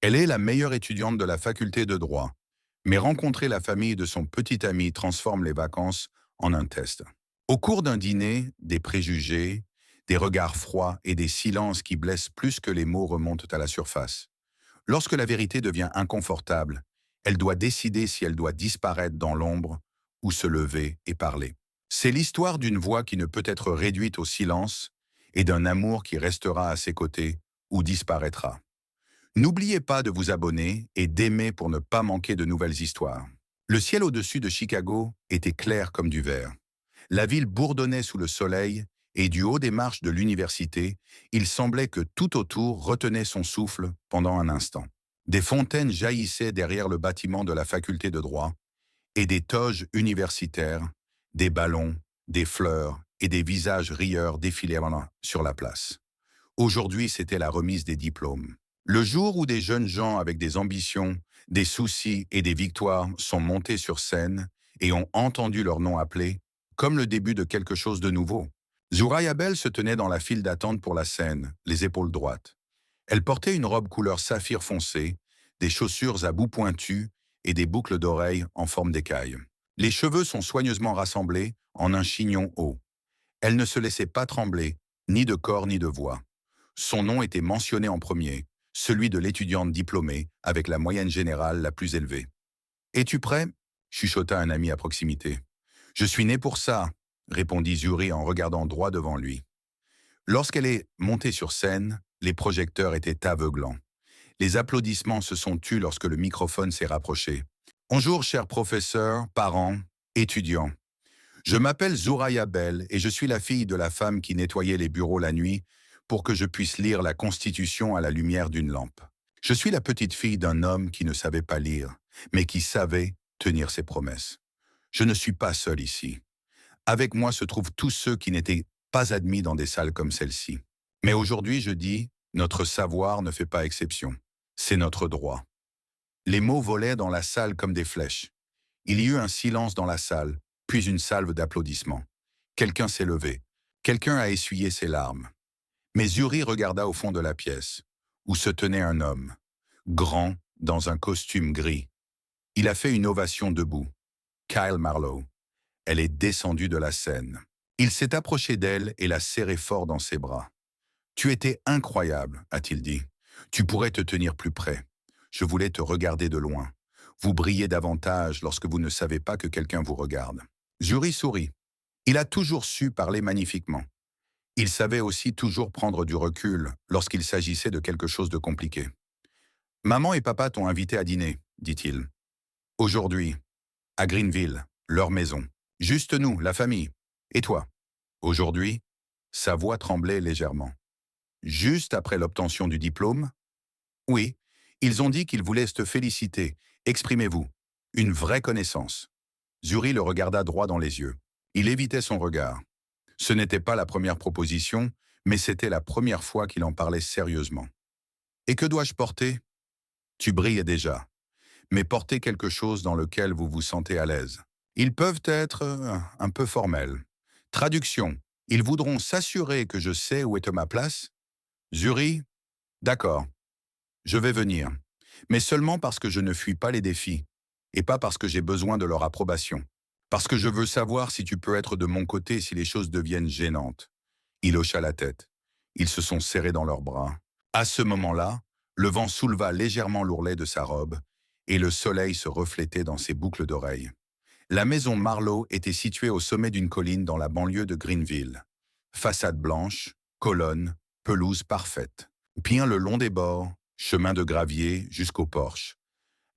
Elle est la meilleure étudiante de la faculté de droit, mais rencontrer la famille de son petit ami transforme les vacances en un test. Au cours d'un dîner, des préjugés, des regards froids et des silences qui blessent plus que les mots remontent à la surface. Lorsque la vérité devient inconfortable, elle doit décider si elle doit disparaître dans l'ombre ou se lever et parler. C'est l'histoire d'une voix qui ne peut être réduite au silence et d'un amour qui restera à ses côtés ou disparaîtra. N'oubliez pas de vous abonner et d'aimer pour ne pas manquer de nouvelles histoires. Le ciel au-dessus de Chicago était clair comme du verre. La ville bourdonnait sous le soleil et du haut des marches de l'université, il semblait que tout autour retenait son souffle pendant un instant. Des fontaines jaillissaient derrière le bâtiment de la faculté de droit et des toges universitaires, des ballons, des fleurs et des visages rieurs défilaient sur la place. Aujourd'hui, c'était la remise des diplômes. Le jour où des jeunes gens avec des ambitions, des soucis et des victoires sont montés sur scène et ont entendu leur nom appelé, comme le début de quelque chose de nouveau. Zouraïa Bell se tenait dans la file d'attente pour la scène, les épaules droites. Elle portait une robe couleur saphir foncé, des chaussures à bout pointu et des boucles d'oreilles en forme d'écaille. Les cheveux sont soigneusement rassemblés en un chignon haut. Elle ne se laissait pas trembler, ni de corps ni de voix. Son nom était mentionné en premier, celui de l'étudiante diplômée avec la moyenne générale la plus élevée. Es-tu prêt? Chuchota un ami à proximité. Je suis né pour ça, répondit Zuri en regardant droit devant lui. Lorsqu'elle est montée sur scène, les projecteurs étaient aveuglants. Les applaudissements se sont tus lorsque le microphone s'est rapproché. Bonjour, chers professeurs, parents, étudiants. Je m'appelle Zouraïa Bell et je suis la fille de la femme qui nettoyait les bureaux la nuit pour que je puisse lire la Constitution à la lumière d'une lampe. Je suis la petite fille d'un homme qui ne savait pas lire, mais qui savait tenir ses promesses. Je ne suis pas seul ici. Avec moi se trouvent tous ceux qui n'étaient pas admis dans des salles comme celle-ci. Mais aujourd'hui, je dis, notre savoir ne fait pas exception. C'est notre droit. Les mots volaient dans la salle comme des flèches. Il y eut un silence dans la salle, puis une salve d'applaudissements. Quelqu'un s'est levé. Quelqu'un a essuyé ses larmes. Mais Zuri regarda au fond de la pièce, où se tenait un homme, grand, dans un costume gris. Il a fait une ovation debout. Kyle Marlowe. Elle est descendue de la scène. Il s'est approché d'elle et l'a serrée fort dans ses bras. « Tu étais incroyable, a-t-il dit. Tu pourrais te tenir plus près. Je voulais te regarder de loin. Vous brillez davantage lorsque vous ne savez pas que quelqu'un vous regarde. » Zuri sourit. Il a toujours su parler magnifiquement. Il savait aussi toujours prendre du recul lorsqu'il s'agissait de quelque chose de compliqué. « Maman et papa t'ont invité à dîner, dit-il. Aujourd'hui, à Greenville, leur maison. Juste nous, la famille. Et toi? Aujourd'hui, sa voix tremblait légèrement. Juste après l'obtention du diplôme? Oui, ils ont dit qu'ils voulaient te féliciter. Exprimez-vous. Une vraie connaissance. Zuri le regarda droit dans les yeux. Il évitait son regard. Ce n'était pas la première proposition, mais c'était la première fois qu'il en parlait sérieusement. Et que dois-je porter? Tu brilles déjà, mais portez quelque chose dans lequel vous vous sentez à l'aise. Ils peuvent être un peu formels. Traduction. Ils voudront s'assurer que je sais où est ma place? Zuri? D'accord. Je vais venir. Mais seulement parce que je ne fuis pas les défis, et pas parce que j'ai besoin de leur approbation. Parce que je veux savoir si tu peux être de mon côté si les choses deviennent gênantes. Il hocha la tête. Ils se sont serrés dans leurs bras. À ce moment-là, le vent souleva légèrement l'ourlet de sa robe, et le soleil se reflétait dans ses boucles d'oreilles. La maison Marlowe était située au sommet d'une colline dans la banlieue de Greenville. Façade blanche, colonnes, pelouse parfaite. Pins le long des bords, chemin de gravier jusqu'au porche.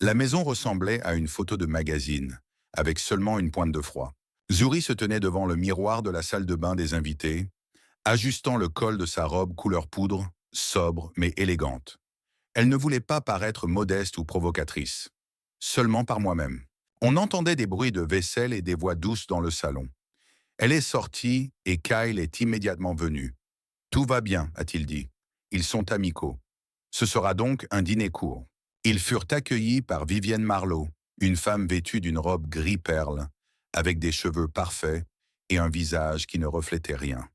La maison ressemblait à une photo de magazine, avec seulement une pointe de froid. Zuri se tenait devant le miroir de la salle de bain des invités, ajustant le col de sa robe couleur poudre, sobre mais élégante. Elle ne voulait pas paraître modeste ou provocatrice. Seulement par moi-même. On entendait des bruits de vaisselle et des voix douces dans le salon. Elle est sortie et Kyle est immédiatement venu. « Tout va bien, a-t-il dit. Ils sont amicaux. Ce sera donc un dîner court. » Ils furent accueillis par Vivienne Marlowe, une femme vêtue d'une robe gris-perle, avec des cheveux parfaits et un visage qui ne reflétait rien.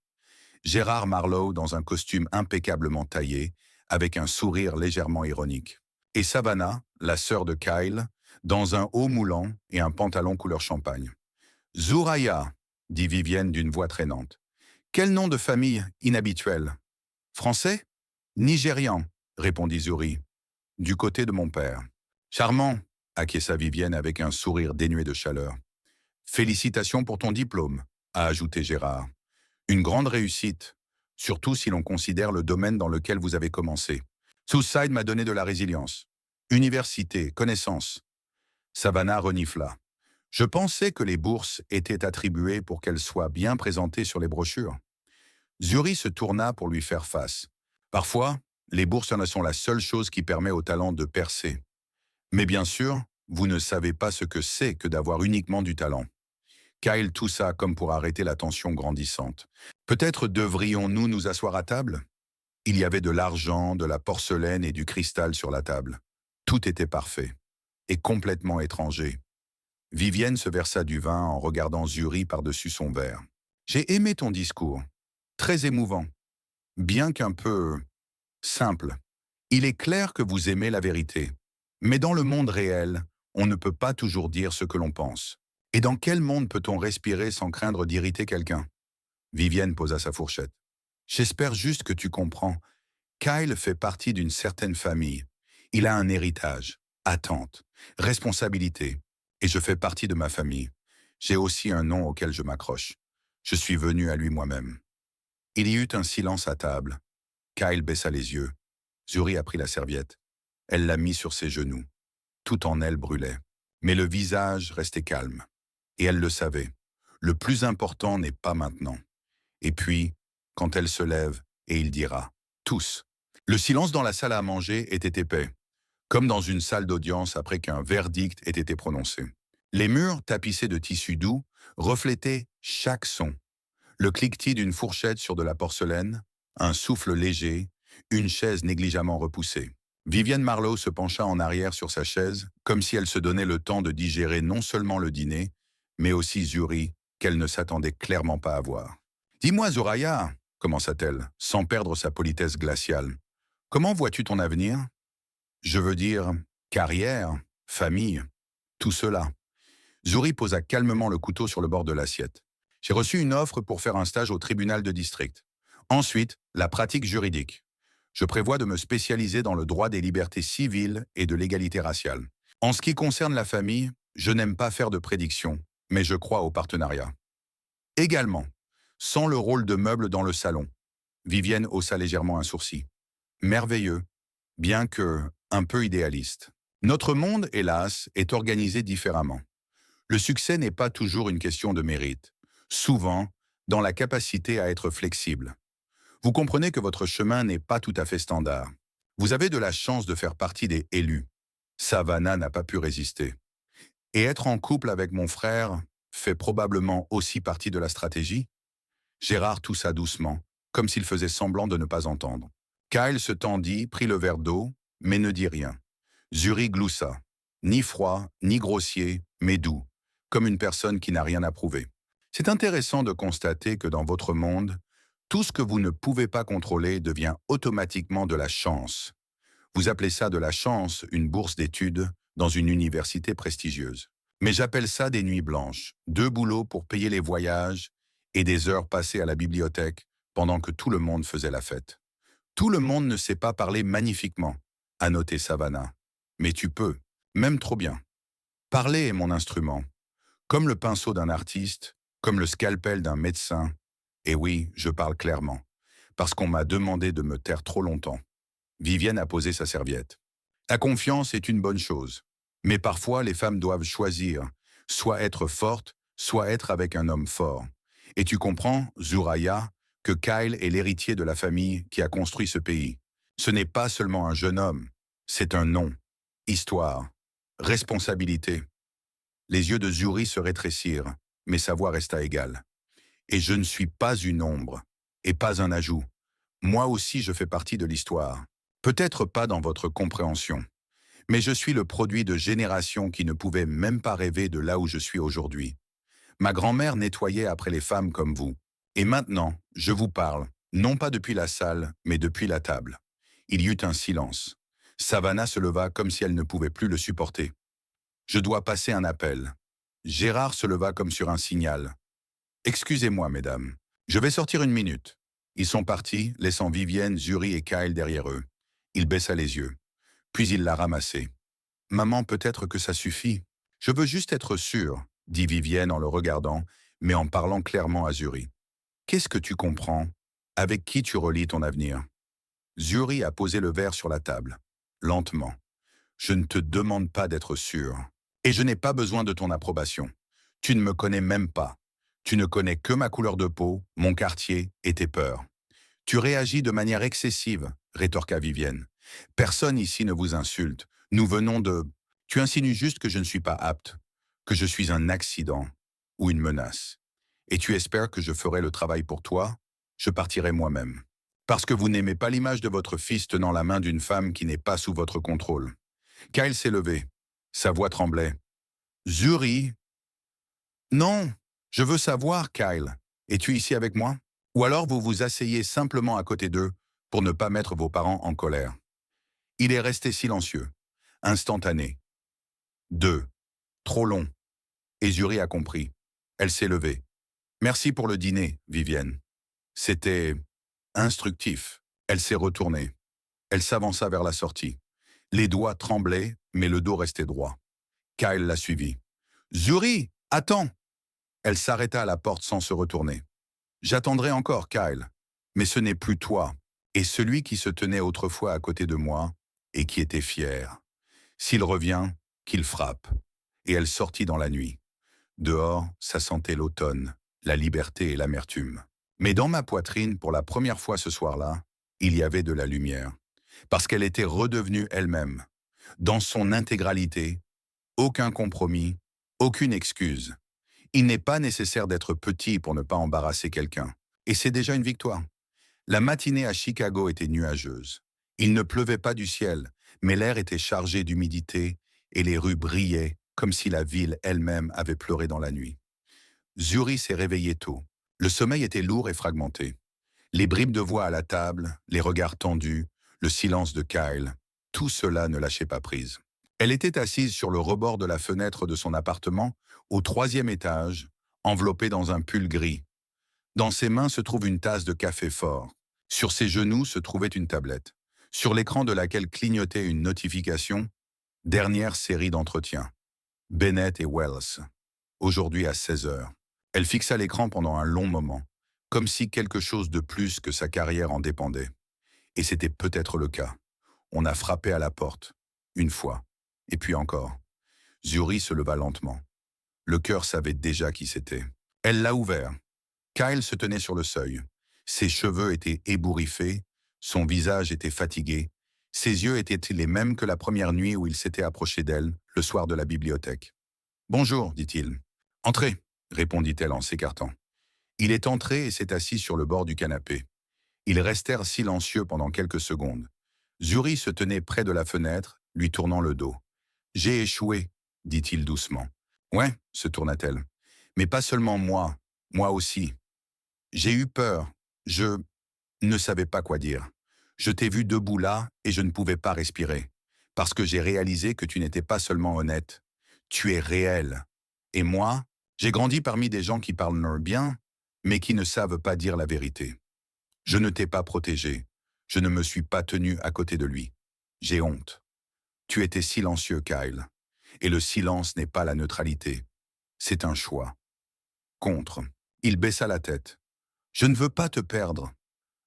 Gérard Marlowe dans un costume impeccablement taillé, avec un sourire légèrement ironique. et Savannah, la sœur de Kyle, dans un haut moulant et un pantalon couleur champagne. Zouraya, dit Vivienne d'une voix traînante. Quel nom de famille inhabituel. Français? Nigérian, répondit Zuri, du côté de mon père. Charmant, acquiesça Vivienne avec un sourire dénué de chaleur. Félicitations pour ton diplôme, a ajouté Gérard. Une grande réussite, surtout si l'on considère le domaine dans lequel vous avez commencé. Southside m'a donné de la résilience. Université, connaissances. Savannah renifla. Je pensais que les bourses étaient attribuées pour qu'elles soient bien présentées sur les brochures. Zuri se tourna pour lui faire face. Parfois, les bourses ne sont la seule chose qui permet aux talents de percer. Mais bien sûr, vous ne savez pas ce que c'est que d'avoir uniquement du talent. Kyle toussa comme pour arrêter la tension grandissante. Peut-être devrions-nous nous asseoir à table? Il y avait de l'argent, de la porcelaine et du cristal sur la table. Tout était parfait et complètement étranger. Vivienne se versa du vin en regardant Zuri par-dessus son verre. J'ai aimé ton discours. Très émouvant. Bien qu'un peu simple. Il est clair que vous aimez la vérité. Mais dans le monde réel, on ne peut pas toujours dire ce que l'on pense. Et dans quel monde peut-on respirer sans craindre d'irriter quelqu'un? Vivienne posa sa fourchette. J'espère juste que tu comprends. Kyle fait partie d'une certaine famille. Il a un héritage, attente, responsabilité. Et je fais partie de ma famille. J'ai aussi un nom auquel je m'accroche. Je suis venu à lui moi-même. Il y eut un silence à table. Kyle baissa les yeux. Zuri a pris la serviette. Elle l'a mis sur ses genoux. Tout en elle brûlait. Mais le visage restait calme. Et elle le savait. Le plus important n'est pas maintenant. Et puis, quand elle se lève, et il dira « tous ». Le silence dans la salle à manger était épais, comme dans une salle d'audience après qu'un verdict ait été prononcé. Les murs, tapissés de tissu doux, reflétaient chaque son. Le cliquetis d'une fourchette sur de la porcelaine, un souffle léger, une chaise négligemment repoussée. Vivienne Marlowe se pencha en arrière sur sa chaise, comme si elle se donnait le temps de digérer non seulement le dîner, mais aussi Zuri, qu'elle ne s'attendait clairement pas à voir. « Dis-moi, Zouraya, commença-t-elle, sans perdre sa politesse glaciale, comment vois-tu ton avenir? Je veux dire, carrière, famille, tout cela. » Zuri posa calmement le couteau sur le bord de l'assiette. « J'ai reçu une offre pour faire un stage au tribunal de district. Ensuite, la pratique juridique. Je prévois de me spécialiser dans le droit des libertés civiles et de l'égalité raciale. En ce qui concerne la famille, je n'aime pas faire de prédictions, mais je crois au partenariat. Également, sans le rôle de meuble dans le salon. » Vivienne haussa légèrement un sourcil. « Merveilleux, bien que un peu idéaliste. Notre monde, hélas, est organisé différemment. Le succès n'est pas toujours une question de mérite. Souvent, dans la capacité à être flexible. Vous comprenez que votre chemin n'est pas tout à fait standard. Vous avez de la chance de faire partie des élus. Savannah n'a pas pu résister. Et être en couple avec mon frère fait probablement aussi partie de la stratégie? » Gérard toussa doucement, comme s'il faisait semblant de ne pas entendre. Kyle se tendit, prit le verre d'eau, mais ne dit rien. Zuri gloussa. Ni froid, ni grossier, mais doux, comme une personne qui n'a rien à prouver. C'est intéressant de constater que dans votre monde, tout ce que vous ne pouvez pas contrôler devient automatiquement de la chance. Vous appelez ça de la chance, une bourse d'études dans une université prestigieuse. Mais j'appelle ça des nuits blanches, 2 boulots pour payer les voyages et des heures passées à la bibliothèque pendant que tout le monde faisait la fête. Tout le monde ne sait pas parler magnifiquement, a noté Savannah. Mais tu peux, même trop bien. Parler est mon instrument, comme le pinceau d'un artiste, comme le scalpel d'un médecin. Et oui, je parle clairement, parce qu'on m'a demandé de me taire trop longtemps. Vivienne a posé sa serviette. La confiance est une bonne chose, mais parfois les femmes doivent choisir, soit être fortes, soit être avec un homme fort. Et tu comprends, Zouraya, que Kyle est l'héritier de la famille qui a construit ce pays. Ce n'est pas seulement un jeune homme, c'est un nom, histoire, responsabilité. Les yeux de Zuri se rétrécirent, mais sa voix resta égale. Et je ne suis pas une ombre, et pas un ajout. Moi aussi je fais partie de l'histoire. Peut-être pas dans votre compréhension, mais je suis le produit de générations qui ne pouvaient même pas rêver de là où je suis aujourd'hui. Ma grand-mère nettoyait après les femmes comme vous. Et maintenant, je vous parle, non pas depuis la salle, mais depuis la table. Il y eut un silence. Savannah se leva comme si elle ne pouvait plus le supporter. Je dois passer un appel. Gérard se leva comme sur un signal. Excusez-moi, mesdames. Je vais sortir une minute. Ils sont partis, laissant Vivienne, Zuri et Kyle derrière eux. Il baissa les yeux. Puis il l'a ramassé. Maman, peut-être que ça suffit. Je veux juste être sûre, dit Vivienne en le regardant, mais en parlant clairement à Zuri. Qu'est-ce que tu comprends? Avec qui tu relis ton avenir? Zuri a posé le verre sur la table, lentement. Je ne te demande pas d'être sûre. Et je n'ai pas besoin de ton approbation. Tu ne me connais même pas. Tu ne connais que ma couleur de peau, mon quartier et tes peurs. Tu réagis de manière excessive, rétorqua Vivienne. Personne ici ne vous insulte. Nous venons de... Tu insinues juste que je ne suis pas apte, que je suis un accident ou une menace. Et tu espères que je ferai le travail pour toi? Je partirai moi-même. Parce que vous n'aimez pas l'image de votre fils tenant la main d'une femme qui n'est pas sous votre contrôle. Kyle s'est levé. Sa voix tremblait. Zuri? Non, je veux savoir, Kyle. Es-tu ici avec moi? Ou alors vous vous asseyez simplement à côté d'eux pour ne pas mettre vos parents en colère. Il est resté silencieux, instantané. 2. Trop long. Et Zuri a compris. Elle s'est levée. Merci pour le dîner, Vivienne. C'était instructif. Elle s'est retournée. Elle s'avança vers la sortie. Les doigts tremblaient, mais le dos restait droit. Kyle l'a suivie. Zuri, attends! Elle s'arrêta à la porte sans se retourner. J'attendrai encore, Kyle. Mais ce n'est plus toi, et celui qui se tenait autrefois à côté de moi, et qui était fier. S'il revient, qu'il frappe. Et elle sortit dans la nuit. Dehors, ça sentait l'automne, la liberté et l'amertume. Mais dans ma poitrine, pour la première fois ce soir-là, il y avait de la lumière. Parce qu'elle était redevenue elle-même. Dans son intégralité, aucun compromis, aucune excuse. Il n'est pas nécessaire d'être petit pour ne pas embarrasser quelqu'un. Et c'est déjà une victoire. La matinée à Chicago était nuageuse. Il ne pleuvait pas du ciel, mais l'air était chargé d'humidité et les rues brillaient comme si la ville elle-même avait pleuré dans la nuit. Zuri s'est réveillé tôt. Le sommeil était lourd et fragmenté. Les bribes de voix à la table, les regards tendus, le silence de Kyle, tout cela ne lâchait pas prise. Elle était assise sur le rebord de la fenêtre de son appartement, au 3e étage, enveloppée dans un pull gris. Dans ses mains se trouve une tasse de café fort. Sur ses genoux se trouvait une tablette, sur l'écran de laquelle clignotait une notification. Dernière série d'entretiens. Bennett et Wells. Aujourd'hui à 16 heures. Elle fixa l'écran pendant un long moment, comme si quelque chose de plus que sa carrière en dépendait. Et c'était peut-être le cas. On a frappé à la porte. Une fois. Et puis encore. Zuri se leva lentement. Le cœur savait déjà qui c'était. Elle l'a ouvert. Kyle se tenait sur le seuil. Ses cheveux étaient ébouriffés, son visage était fatigué, ses yeux étaient les mêmes que la première nuit où il s'était approché d'elle, le soir de la bibliothèque. « Bonjour, dit-il. »« Entrez, répondit-elle en s'écartant. Il est entré et s'est assis sur le bord du canapé. Ils restèrent silencieux pendant quelques secondes. Zuri se tenait près de la fenêtre, lui tournant le dos. « J'ai échoué, dit-il doucement. « Ouais, se tourna-t-elle. Mais pas seulement moi, moi aussi. J'ai eu peur. Je ne savais pas quoi dire. Je t'ai vu debout là et je ne pouvais pas respirer. Parce que j'ai réalisé que tu n'étais pas seulement honnête. Tu es réel. Et moi, j'ai grandi parmi des gens qui parlent bien, mais qui ne savent pas dire la vérité. Je ne t'ai pas protégé. Je ne me suis pas tenu à côté de lui. J'ai honte. Tu étais silencieux, Kyle. Et le silence n'est pas la neutralité. C'est un choix. Contre. Il baissa la tête. Je ne veux pas te perdre.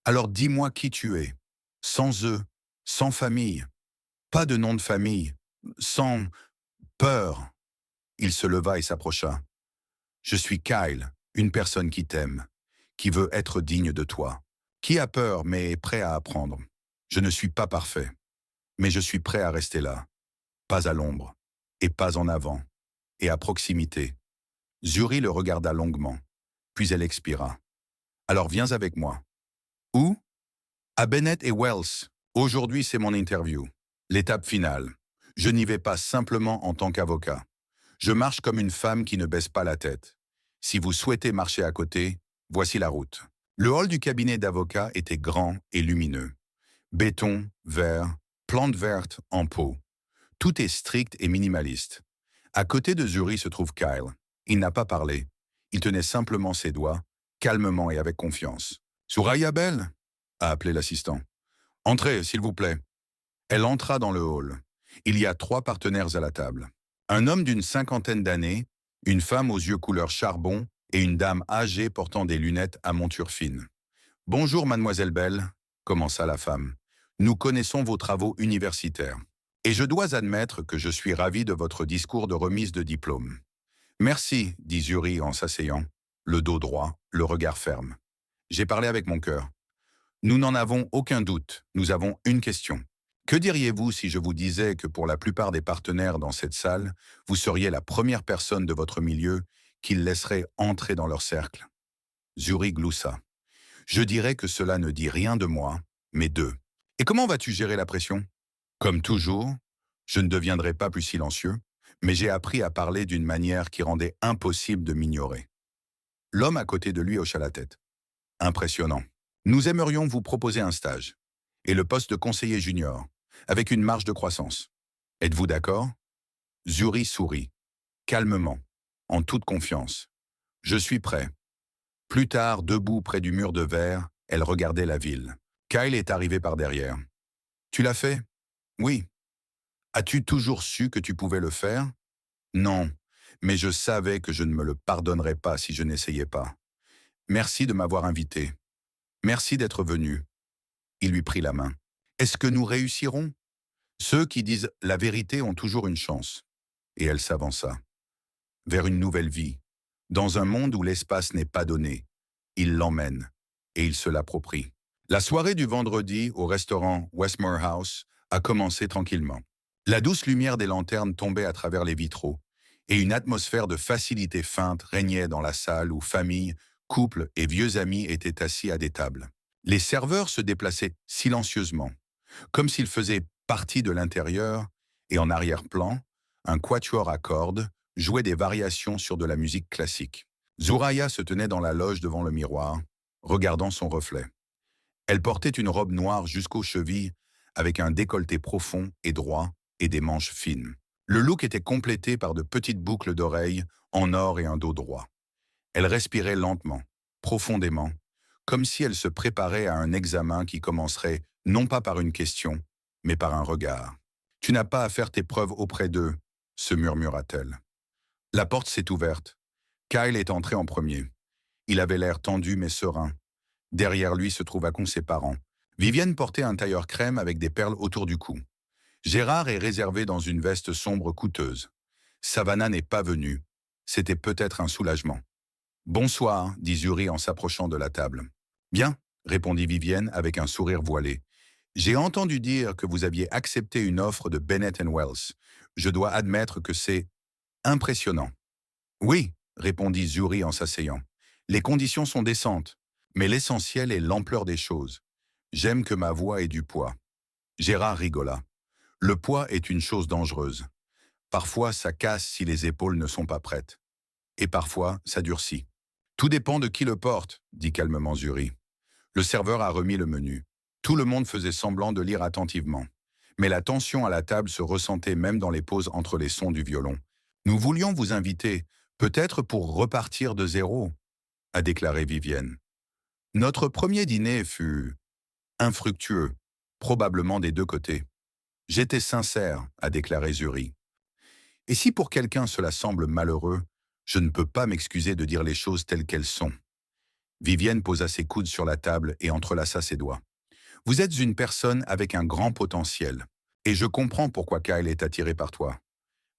Alors dis-moi qui tu es. Sans eux, sans famille. Pas de nom de famille. Sans peur. Il se leva et s'approcha. Je suis Kyle, une personne qui t'aime, qui veut être digne de toi, qui a peur mais est prêt à apprendre. Je ne suis pas parfait, mais je suis prêt à rester là. Pas à l'ombre, et pas en avant, et à proximité. Zuri le regarda longuement, puis elle expira. Alors viens avec moi. Où? À Bennett et Wells. Aujourd'hui, c'est mon interview. L'étape finale. Je n'y vais pas simplement en tant qu'avocat. Je marche comme une femme qui ne baisse pas la tête. Si vous souhaitez marcher à côté, voici la route. Le hall du cabinet d'avocat était grand et lumineux. Béton, verre, Plantes vertes en pot. Tout est strict et minimaliste. À côté de Zuri se trouve Kyle. Il n'a pas parlé. Il tenait simplement ses doigts, calmement et avec confiance. Soraya Belle a appelé l'assistant. Entrez, s'il vous plaît. Elle entra dans le hall. Il y a 3 partenaires à la table. Un homme d'une 50aine d'années, une femme aux yeux couleur charbon et une dame âgée portant des lunettes à monture fine. Bonjour, mademoiselle Bell, commença la femme. Nous connaissons vos travaux universitaires. Et je dois admettre que je suis ravi de votre discours de remise de diplôme. Merci, dit Zuri en s'asseyant, le dos droit, le regard ferme. J'ai parlé avec mon cœur. Nous n'en avons aucun doute, nous avons une question. Que diriez-vous si je vous disais que pour la plupart des partenaires dans cette salle, vous seriez la première personne de votre milieu qu'ils laisseraient entrer dans leur cercle? Zuri gloussa. Je dirais que cela ne dit rien de moi, mais d'eux. Et comment vas-tu gérer la pression? Comme toujours, je ne deviendrai pas plus silencieux, mais j'ai appris à parler d'une manière qui rendait impossible de m'ignorer. L'homme à côté de lui hocha la tête. Impressionnant. Nous aimerions vous proposer un stage et le poste de conseiller junior, avec une marge de croissance. Êtes-vous d'accord? Zuri sourit, calmement, en toute confiance. Je suis prêt. Plus tard, debout près du mur de verre, elle regardait la ville. Kyle est arrivé par derrière. Tu l'as fait? Oui. As-tu toujours su que tu pouvais le faire? Non, mais je savais que je ne me le pardonnerais pas si je n'essayais pas. Merci de m'avoir invité. Merci d'être venu. Il lui prit la main. Est-ce que nous réussirons? Ceux qui disent la vérité ont toujours une chance. Et elle s'avança. Vers une nouvelle vie. Dans un monde où l'espace n'est pas donné. Il l'emmène. Et il se l'approprie. La soirée du vendredi au restaurant Westmore House a commencé tranquillement. La douce lumière des lanternes tombait à travers les vitraux, et une atmosphère de facilité feinte régnait dans la salle où familles, couples et vieux amis étaient assis à des tables. Les serveurs se déplaçaient silencieusement, comme s'ils faisaient partie de l'intérieur, et en arrière-plan, un quatuor à cordes jouait des variations sur de la musique classique. Soraya se tenait dans la loge devant le miroir, regardant son reflet. Elle portait une robe noire jusqu'aux chevilles, avec un décolleté profond et droit et des manches fines. Le look était complété par de petites boucles d'oreilles en or et un dos droit. Elle respirait lentement, profondément, comme si elle se préparait à un examen qui commencerait non pas par une question, mais par un regard. « Tu n'as pas à faire tes preuves auprès d'eux », se murmura-t-elle. La porte s'est ouverte. Kyle est entré en premier. Il avait l'air tendu mais serein. Derrière lui se trouvaient ses parents. Vivienne portait un tailleur crème avec des perles autour du cou. Gérard est réservé dans une veste sombre coûteuse. Savannah n'est pas venue. C'était peut-être un soulagement. « Bonsoir », dit Zuri en s'approchant de la table. « Bien », répondit Vivienne avec un sourire voilé. « J'ai entendu dire que vous aviez accepté une offre de Bennett Wells. Je dois admettre que c'est impressionnant. »« Oui », répondit Zuri en s'asseyant. « Les conditions sont décentes, mais l'essentiel est l'ampleur des choses. J'aime que ma voix ait du poids. » Gérard rigola. « Le poids est une chose dangereuse. Parfois, ça casse si les épaules ne sont pas prêtes. Et parfois, ça durcit. »« Tout dépend de qui le porte, » dit calmement Zuri. Le serveur a remis le menu. Tout le monde faisait semblant de lire attentivement. Mais la tension à la table se ressentait même dans les pauses entre les sons du violon. « Nous voulions vous inviter, peut-être pour repartir de zéro, » a déclaré Vivienne. « Notre premier dîner fut infructueux, probablement des deux côtés. »« J'étais sincère, » a déclaré Zuri. « Et si pour quelqu'un cela semble malheureux, je ne peux pas m'excuser de dire les choses telles qu'elles sont. » Vivienne posa ses coudes sur la table et entrelaça ses doigts. « Vous êtes une personne avec un grand potentiel, et je comprends pourquoi Kyle est attiré par toi.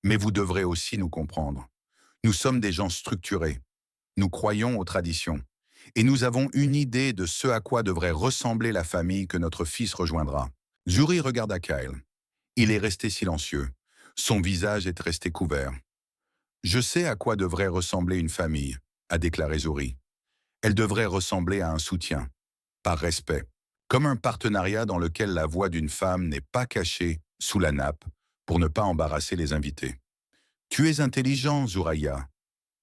Mais vous devrez aussi nous comprendre. Nous sommes des gens structurés. Nous croyons aux traditions. Et nous avons une idée de ce à quoi devrait ressembler la famille que notre fils rejoindra. » Zuri regarda Kyle. Il est resté silencieux. Son visage est resté couvert. « Je sais à quoi devrait ressembler une famille, » a déclaré Zuri. « Elle devrait ressembler à un soutien, par respect, comme un partenariat dans lequel la voix d'une femme n'est pas cachée sous la nappe pour ne pas embarrasser les invités. »« Tu es intelligent, Soraya.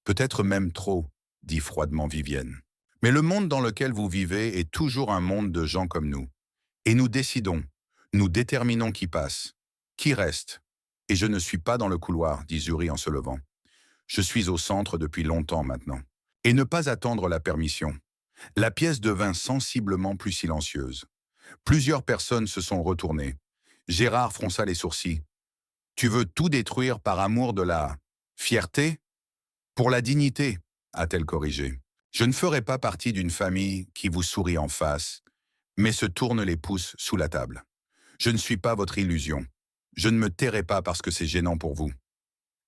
Peut-être même trop, » dit froidement Vivienne. « Mais le monde dans lequel vous vivez est toujours un monde de gens comme nous. Et nous décidons, Nous déterminons qui passe, qui reste. Et je ne suis pas dans le couloir, dit Zuri en se levant. Je suis au centre depuis longtemps maintenant. Et ne pas attendre la permission. La pièce devint sensiblement plus silencieuse. Plusieurs personnes se sont retournées. Gérard fronça les sourcils. Tu veux tout détruire par amour de la fierté? Pour la dignité, a-t-elle corrigé. Je ne ferai pas partie d'une famille qui vous sourit en face, mais se tourne les pouces sous la table. Je ne suis pas votre illusion. Je ne me tairai pas parce que c'est gênant pour vous.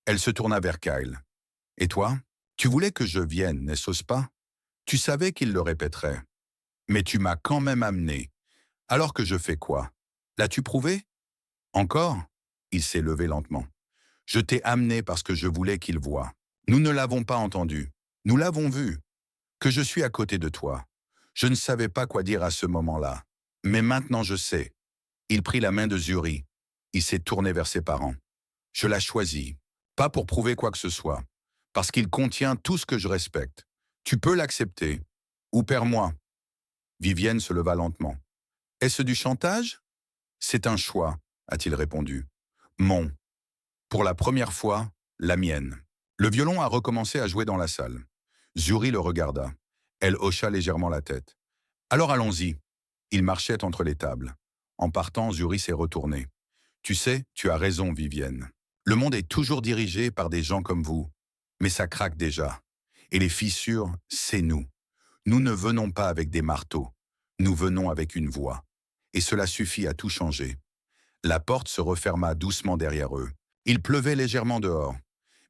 Elle se tourna vers Kyle. Et toi? Tu voulais que je vienne, n'est-ce pas? Tu savais qu'il le répéterait. Mais tu m'as quand même amené. Alors que je fais quoi? L'as-tu prouvé? Encore? Il s'est levé lentement. Je t'ai amené parce que je voulais qu'il voie. Nous ne l'avons pas entendu. Nous l'avons vu. Que je suis à côté de toi. Je ne savais pas quoi dire à ce moment-là. Mais maintenant je sais. Il prit la main de Zuri. Il s'est tourné vers ses parents. Je l'ai choisi. Pas pour prouver quoi que ce soit. Parce qu'il contient tout ce que je respecte. Tu peux l'accepter. Ou perds-moi. Vivienne se leva lentement. Est-ce du chantage? C'est un choix, a-t-il répondu. Mon. Pour la première fois, la mienne. Le violon a recommencé à jouer dans la salle. Zuri le regarda. Elle hocha légèrement la tête. Alors allons-y. Il marchait entre les tables. En partant, Zuri s'est retourné. Tu sais, tu as raison, Vivienne. Le monde est toujours dirigé par des gens comme vous. Mais ça craque déjà. Et les fissures, c'est nous. Nous ne venons pas avec des marteaux. Nous venons avec une voix. Et cela suffit à tout changer. La porte se referma doucement derrière eux. Il pleuvait légèrement dehors.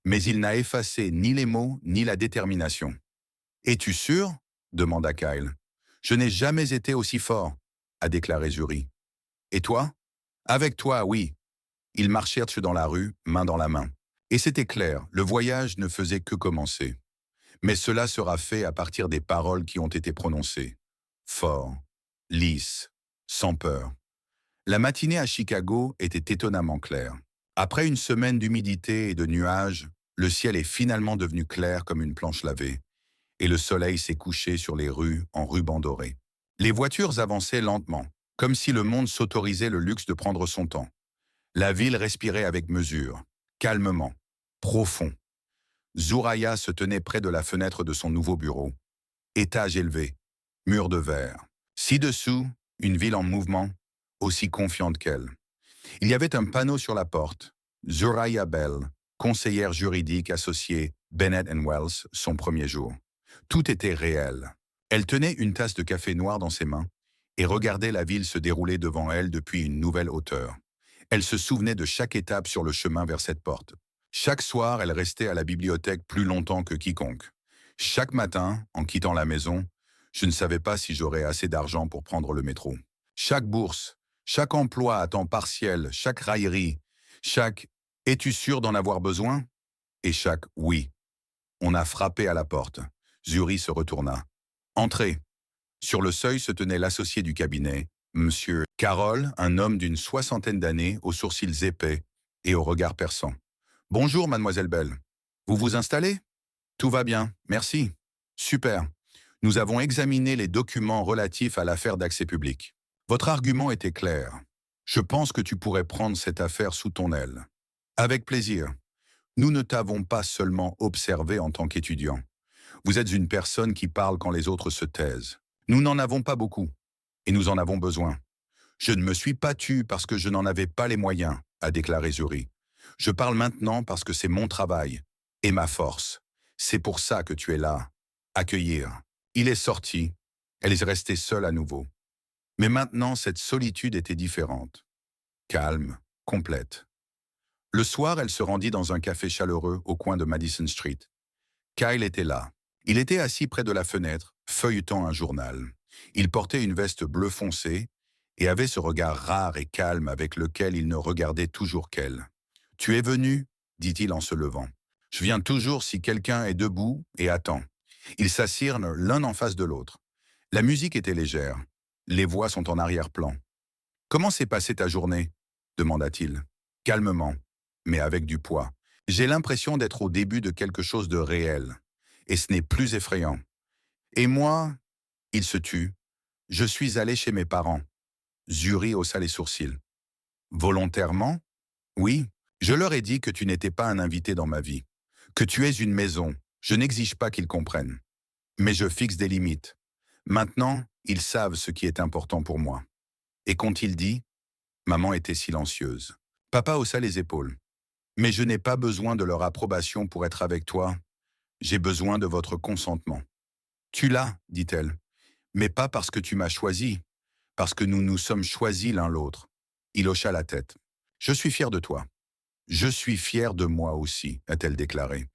Mais il n'a effacé ni les mots ni la détermination. « Es-tu sûr ?» demanda Kyle. « Je n'ai jamais été aussi fort », a déclaré Zuri. « Et toi ?»« Avec toi, oui. » Ils marchèrent dans la rue, main dans la main. Et c'était clair, le voyage ne faisait que commencer. Mais cela sera fait à partir des paroles qui ont été prononcées. Fort, lisse, sans peur. La matinée à Chicago était étonnamment claire. Après une semaine d'humidité et de nuages, le ciel est finalement devenu clair comme une planche lavée, et le soleil s'est couché sur les rues en rubans dorés. Les voitures avançaient lentement, comme si le monde s'autorisait le luxe de prendre son temps. La ville respirait avec mesure, calmement, profond. Zouraya se tenait près de la fenêtre de son nouveau bureau. Étage élevé, mur de verre. Ci-dessous, une ville en mouvement, aussi confiante qu'elle. Il y avait un panneau sur la porte. Zouraya Bell, conseillère juridique associée Bennett Wells, son premier jour. Tout était réel. Elle tenait une tasse de café noir dans ses mains et regardait la ville se dérouler devant elle depuis une nouvelle hauteur. Elle se souvenait de chaque étape sur le chemin vers cette porte. Chaque soir, elle restait à la bibliothèque plus longtemps que quiconque. Chaque matin, en quittant la maison, je ne savais pas si j'aurais assez d'argent pour prendre le métro. Chaque bourse, chaque emploi à temps partiel, chaque raillerie, chaque « es-tu sûr d'en avoir besoin ?» et chaque « oui ». On a frappé à la porte. Zuri se retourna. « Entrez !» Sur le seuil se tenait l'associé du cabinet, Monsieur Carroll, un homme d'une soixantaine d'années, aux sourcils épais et au regard perçant. « Bonjour, mademoiselle Bell. Vous vous installez ?»« Tout va bien, merci. »« Super. Nous avons examiné les documents relatifs à l'affaire d'accès public. Votre argument était clair. Je pense que tu pourrais prendre cette affaire sous ton aile. »« Avec plaisir. Nous ne t'avons pas seulement observé en tant qu'étudiant. Vous êtes une personne qui parle quand les autres se taisent. Nous n'en avons pas beaucoup, et nous en avons besoin. Je ne me suis pas tu parce que je n'en avais pas les moyens, a déclaré Zuri. Je parle maintenant parce que c'est mon travail et ma force. C'est pour ça que tu es là. Accueillir. Il est sorti. Elle est restée seule à nouveau. Mais maintenant, cette solitude était différente. Calme, complète. Le soir, elle se rendit dans un café chaleureux au coin de Madison Street. Kyle était là. Il était assis près de la fenêtre, feuilletant un journal. Il portait une veste bleu foncé et avait ce regard rare et calme avec lequel il ne regardait toujours qu'elle. « Tu es venu ?» dit-il en se levant. « Je viens toujours si quelqu'un est debout et attend. » Ils s'assirent l'un en face de l'autre. La musique était légère. Les voix sont en arrière-plan. « Comment s'est passée ta journée ?» demanda-t-il. Calmement, mais avec du poids. « J'ai l'impression d'être au début de quelque chose de réel. Et ce n'est plus effrayant. Et moi, il se tut. Je suis allé chez mes parents. » Zuri haussa les sourcils. Volontairement? Oui. Je leur ai dit que tu n'étais pas un invité dans ma vie, que tu es une maison. Je n'exige pas qu'ils comprennent. Mais je fixe des limites. Maintenant, ils savent ce qui est important pour moi. Et qu'ont-ils dit? Maman était silencieuse. Papa haussa les épaules. Mais je n'ai pas besoin de leur approbation pour être avec toi. J'ai besoin de votre consentement. Tu l'as, dit-elle. Mais pas parce que tu m'as choisi, parce que nous nous sommes choisis l'un l'autre. Il hocha la tête. Je suis fier de toi. Je suis fier de moi aussi, a-t-elle déclaré.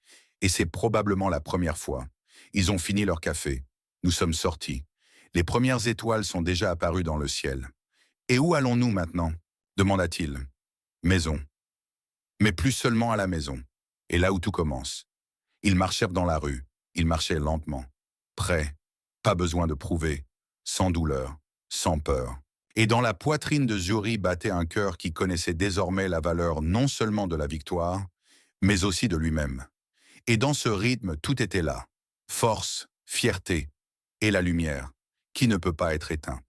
Et c'est probablement la première fois. Ils ont fini leur café. Nous sommes sortis. Les premières étoiles sont déjà apparues dans le ciel. Et où allons-nous maintenant? Demanda-t-il. Maison. Mais plus seulement à la maison. Et là où tout commence. Ils marchèrent dans la rue. Ils marchaient lentement. Prêts. Pas besoin de prouver. Sans douleur. Sans peur. Et dans la poitrine de Zuri battait un cœur qui connaissait désormais la valeur non seulement de la victoire, mais aussi de lui-même. Et dans ce rythme, tout était là. Force, fierté et la lumière, qui ne peut pas être éteinte.